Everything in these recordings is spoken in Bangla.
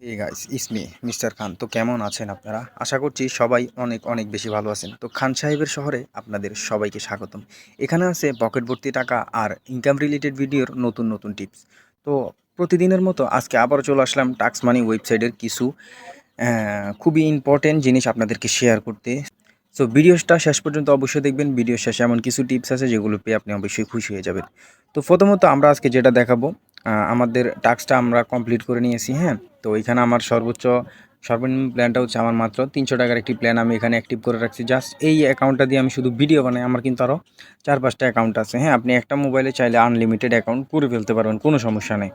হে গাইস ইসমি মিস্টার খান। তো কেমন আছেন আপনারা? আশা করছি সবাই অনেক অনেক বেশি ভালো আছেন। তো খান সাহেবের শহরে আপনাদের সবাইকে স্বাগতম। এখানে আছে পকেট ভর্তি টাকা আর ইনকাম রিলেটেড ভিডিওর নতুন নতুন টিপস। তো প্রতিদিনের মতো আজকে আবারও চলে আসলাম টাক্স মানি ওয়েবসাইটের কিছু খুবই ইম্পর্টেন্ট জিনিস আপনাদেরকে শেয়ার করতে। সো ভিডিওটা শেষ পর্যন্ত অবশ্যই দেখবেন। ভিডিও শেষে এমন কিছু টিপস আছে যেগুলো পেয়ে আপনি অবশ্যই খুশি হয়ে যাবেন। তো প্রথমত আমরা আজকে যেটা দেখাবো, আমাদের টাস্কটা আমরা কমপ্লিট করে নিয়েছি। হ্যাঁ, তো এখানে আমার সর্বনিম্ন প্ল্যানটা হচ্ছে আমার মাত্র ৩০০ টাকার একটি প্ল্যান আমি এখানে অ্যাক্টিভ করে রাখছি। জাস্ট এই অ্যাকাউন্টটা দিয়ে আমি শুধু ভিডিও বানাই। আমার কিন্তু আরও ৪-৫টা অ্যাকাউন্ট আছে। হ্যাঁ, আপনি একটা মোবাইলে চাইলে আনলিমিটেড অ্যাকাউন্ট করে ফেলতে পারবেন, কোনো সমস্যা নেই।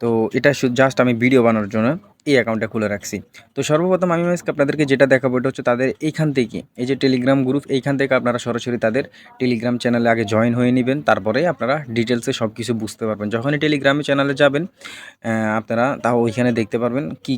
তো এটা জাস্ট আমি ভিডিও বানানোর জন্য এই অ্যাকাউন্টটা খুলে রাখছি। তো সর্বপ্রথম আমি আজকে আপনাদেরকে যেটা দেখাবো এটা হচ্ছে তাদের এইখান থেকে, এই যে টেলিগ্রাম গ্রুপ, এইখান থেকে আপনারা সরাসরি তাদের টেলিগ্রাম চ্যানেলে আগে জয়েন হয়ে নেবেন। তারপরে আপনারা ডিটেলসে সব কিছু বুঝতে পারবেন। যখনই টেলিগ্রামে চ্যানেলে যাবেন আপনারা তাও ওইখানে দেখতে পারবেন কি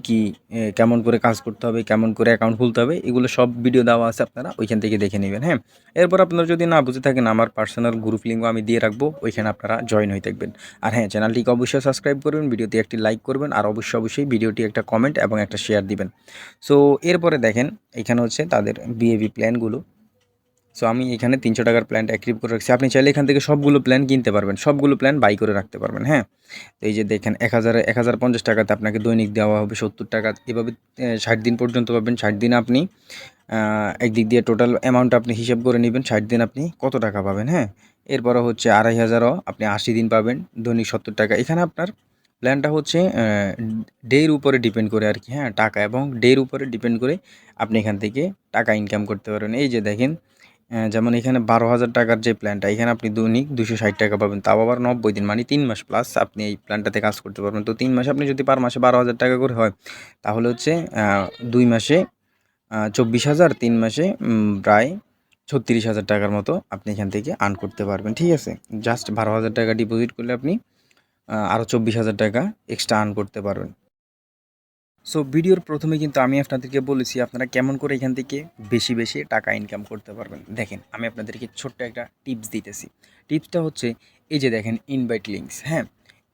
কেমন করে কাজ করতে হবে, কেমন করে অ্যাকাউন্ট খুলতে হবে, এগুলো সব ভিডিও দেওয়া আছে, আপনারা ওইখান থেকে দেখে নেবেন। হ্যাঁ, এরপর আপনারা যদি না বুঝে থাকেন আমার পার্সোনাল গ্রুপ লিঙ্কও আমি দিয়ে রাখবো, ওইখানে আপনারা জয়েন হয়ে থাকবেন। আর হ্যাঁ, চ্যানেলটিকে অবশ্যই সাবস্ক্রাইব করবেন, ভিডিওতে একটি লাইক করবেন, আর অবশ্যই ভিডিওটি একটা কমেন্ট এবং একটা শেয়ার দিবেন। সো এরপরে দেখেন এখানে হচ্ছে তাদের বিএভি প্ল্যানগুলো। সো আমি এখানে ৩০০ টাকার প্ল্যানটা অ্যাক্টিভ করে রাখছি। আপনি চাইলে এখান থেকে সবগুলো প্ল্যান কিনতে পারবেন, সবগুলো প্ল্যান বাই করে রাখতে পারবেন। হ্যাঁ, তো এই যে দেখেন ১,০৫০ টাকাতে আপনাকে দৈনিক দেওয়া হবে ৭০ টাকা, এভাবে ৬০ দিন পর্যন্ত পাবেন। ৬০ দিনে আপনি একদিক দিয়ে টোটাল অ্যামাউন্ট আপনি হিসাব করে নেবেন ৬০ দিন আপনি কত টাকা পাবেন। হ্যাঁ, এরপরে হচ্ছে ২,৫০০ও আপনি ৮০ দিন পাবেন, দৈনিক ৭০ টাকা। এখানে আপনার প্ল্যানটা হচ্ছে ডের উপরে ডিপেন্ড করে আর কি। হ্যাঁ, টাকা এবং ডের উপরে ডিপেন্ড করে আপনি এখান থেকে টাকা ইনকাম করতে পারবেন। এই যে দেখেন যেমন এখানে ১২,০০০ টাকার যে প্ল্যানটা, এখানে আপনি দৈনিক ২৬০ টাকা পাবেন, তাও আবার ৯০ দিন, মানে ৩ মাস প্লাস আপনি এই প্ল্যানটাতে কাজ করতে পারবেন। তো ৩ মাসে আপনি যদি পার মাসে ১২,০০০ টাকা করে হয়, তাহলে হচ্ছে ২ মাসে ২৪,০০০, ৩ মাসে প্রায় ৩৬,০০০ টাকার মতো আপনি এখান থেকে আর্ন করতে পারবেন। ঠিক আছে, জাস্ট ১২,০০০ টাকা ডিপোজিট করলে আপনি আরও ২৪,০০০ টাকা এক্সট্রা আর্ন করতে পারবেন। সো ভিডিওর প্রথমে কিন্তু আমি আপনাদেরকে বলেছি আপনারা কেমন করে এখান থেকে বেশি বেশি টাকা ইনকাম করতে পারবেন। দেখেন আমি আপনাদেরকে ছোট্ট একটা টিপস দিতেছি। টিপসটা হচ্ছে এই যে দেখেন ইনভাইট লিঙ্কস। হ্যাঁ,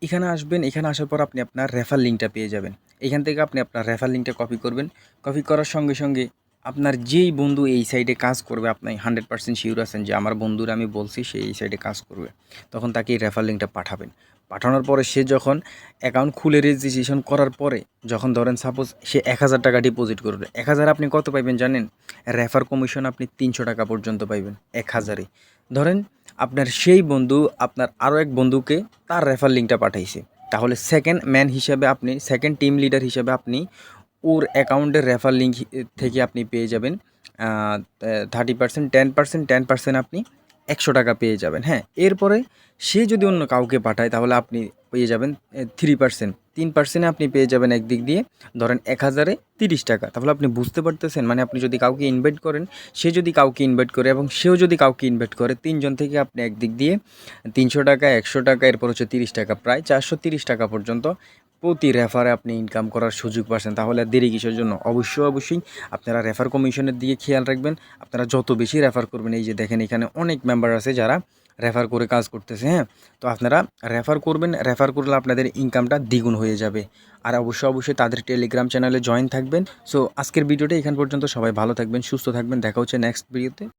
এখানে আসবেন, এখানে আসার পর আপনি আপনার রেফার লিঙ্কটা পেয়ে যাবেন। এখান থেকে আপনি আপনার রেফার লিঙ্কটা কপি করবেন। কপি করার সঙ্গে সঙ্গে আপনার যেই বন্ধু এই সাইডে কাজ করবে, আপনি 100% শিওর আছেন যে আমার বন্ধুরা আমি বলছি সে এই সাইডে কাজ করবে, তখন তাকে এই রেফার লিঙ্কটা পাঠাবেন। পাঠানোর পরে সে যখন অ্যাকাউন্ট খুলে রেজিস্ট্রেশন করার পরে, যখন ধরেন সাপোজ সে ১,০০০ টাকা ডিপোজিট করবে, ১,০০০ আপনি কত পাইবেন জানেন? রেফার কমিশন আপনি ৩০০ টাকা পর্যন্ত পাইবেন ১,০০০-এ। ধরেন আপনার সেই বন্ধু আপনার আরও এক বন্ধুকে তার রেফার লিঙ্কটা পাঠাইছে, তাহলে সেকেন্ড ম্যান হিসাবে আপনি, সেকেন্ড টিম লিডার হিসাবে আপনি ওর অ্যাকাউন্টের রেফার লিঙ্ক থেকে আপনি পেয়ে যাবেন 30%, 10% আপনি ১০০ টাকা পেয়ে যাবেন। হ্যাঁ, এরপরে সে যদি অন্য কাউকে পাঠায় তাহলে আপনি পেয়ে যাবেন 3%, 3% আপনি পেয়ে যাবেন একদিক দিয়ে ধরেন ১,০০০-এ ৩০ টাকা। তাহলে আপনি বুঝতে পারতেছেন, মানে আপনি যদি কাউকে ইনভাইট করেন, সে যদি কাউকে ইনভাইট করে এবং সেও যদি কাউকে ইনভাইট করে, ৩ জন থেকে আপনি একদিক দিয়ে ৩০০ টাকা, ১০০ টাকা, এরপর হচ্ছে ৩০ টাকা, প্রায় ৪৩০ টাকা পর্যন্ত প্রতি রেফারে আপনি ইনকাম করার সুযোগ পাচ্ছেন। তাহলে আর দেরি কিসের জন্য? অবশ্যই আপনারা রেফার কমিশনের দিকে খেয়াল রাখবেন। আপনারা যত বেশি রেফার করবেন, এই যে দেখেন এখানে অনেক মেম্বার আছে যারা রেফার করে কাজ করতেছে। হ্যাঁ, তো আপনারা রেফার করবেন, রেফার করলে আপনাদের ইনকামটা দ্বিগুণ হয়ে যাবে। আর অবশ্যই তাদের টেলিগ্রাম চ্যানেলে জয়েন থাকবেন। সো আজকের ভিডিওটা এখান পর্যন্ত। সবাই ভালো থাকবেন, সুস্থ থাকবেন, দেখা হচ্ছে নেক্সট ভিডিওতে।